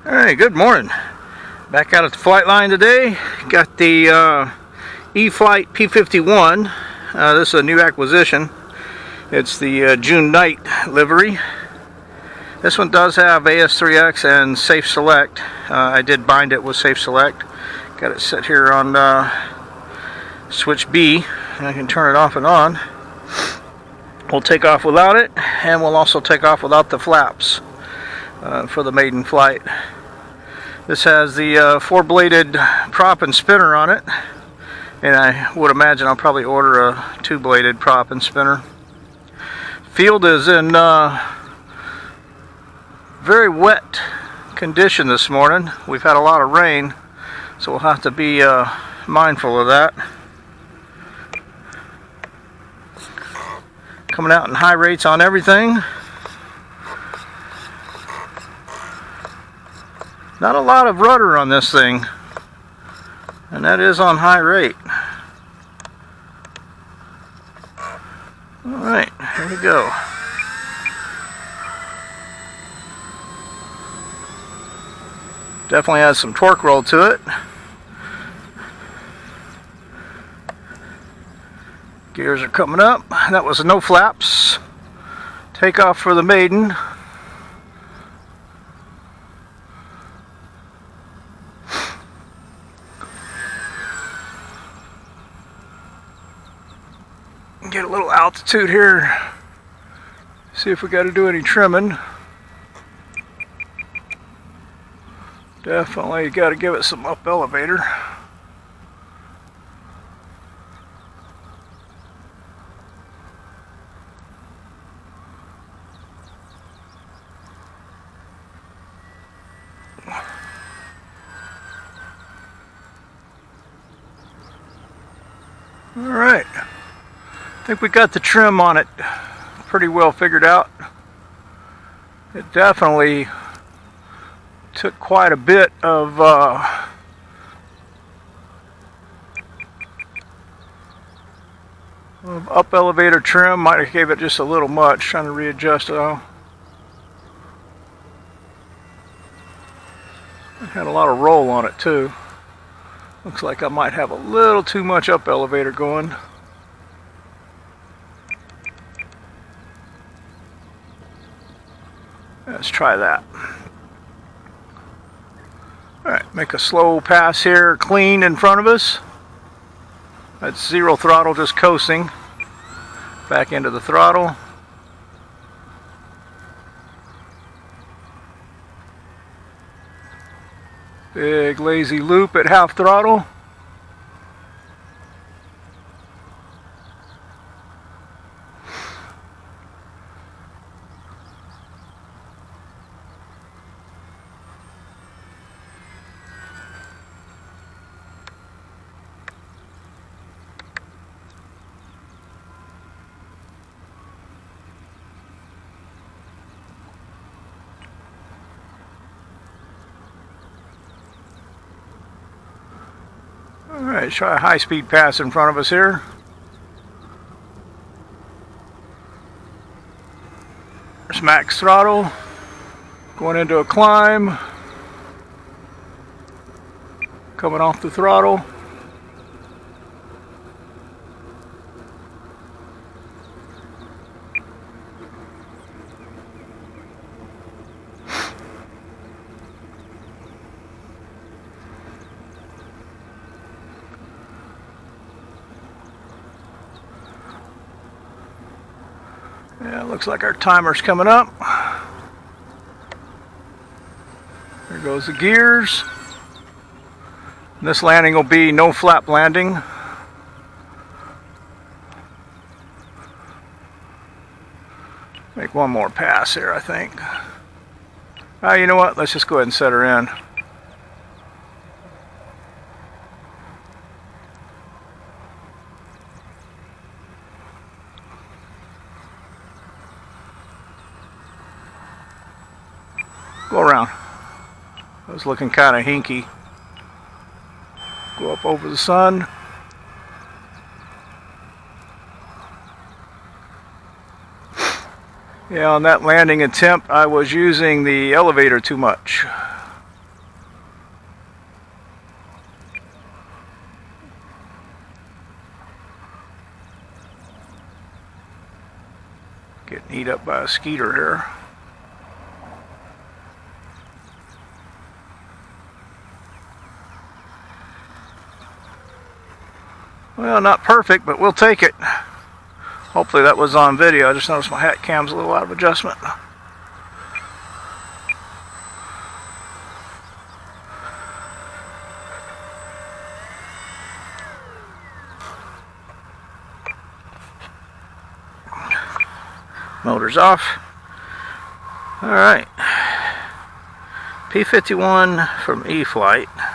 Hey, good morning. Back out at the flight line today. Got the eFlite P-51. This is a new acquisition. It's the June Nite livery. This one does have AS3X and Safe Select. I did bind it with Safe Select. Got it set here on switch B. I can turn it off and on. We'll take off without it, and we'll also take off without the flaps for the maiden flight. This has the four-bladed prop and spinner on it, and I would imagine I'll probably order a two-bladed prop and spinner. Field is in very wet condition this morning. We've had a lot of rain, so we'll have to be mindful of that. Coming out in high rates on everything. Not a lot of rudder on this thing, and that is on high rate. Alright, here we go. Definitely has some torque roll to it. Gears are coming up. That was no flaps. Takeoff for the maiden. Get a little altitude here. See if we got to do any trimming. Definitely got to give it some up elevator. All right. I think we got the trim on it pretty well figured out. It definitely took quite a bit of up elevator trim. Might have gave it just a little much, trying to readjust it all. It had a lot of roll on it too. Looks like I might have a little too much up elevator going. Let's try that. Alright, make a slow pass here, clean in front of us. That's zero throttle, just coasting. Back into the throttle. Big lazy loop at half throttle. Alright, try a high-speed pass in front of us here. There's max throttle. Going into a climb. Coming off the throttle. Yeah, looks like our timer's coming up. There goes the gears. And this landing will be no flap landing. Make one more pass here, I think. You know what? Let's just go ahead and set her in. Go around. I was looking kind of hinky. Go up over the sun. Yeah, on that landing attempt, I was using the elevator too much. Getting eat up by a skeeter here. Well, not perfect, but we'll take it. Hopefully that was on video. I just noticed my hat cam's a little out of adjustment. Motor's off. Alright. P-51 from eFlite.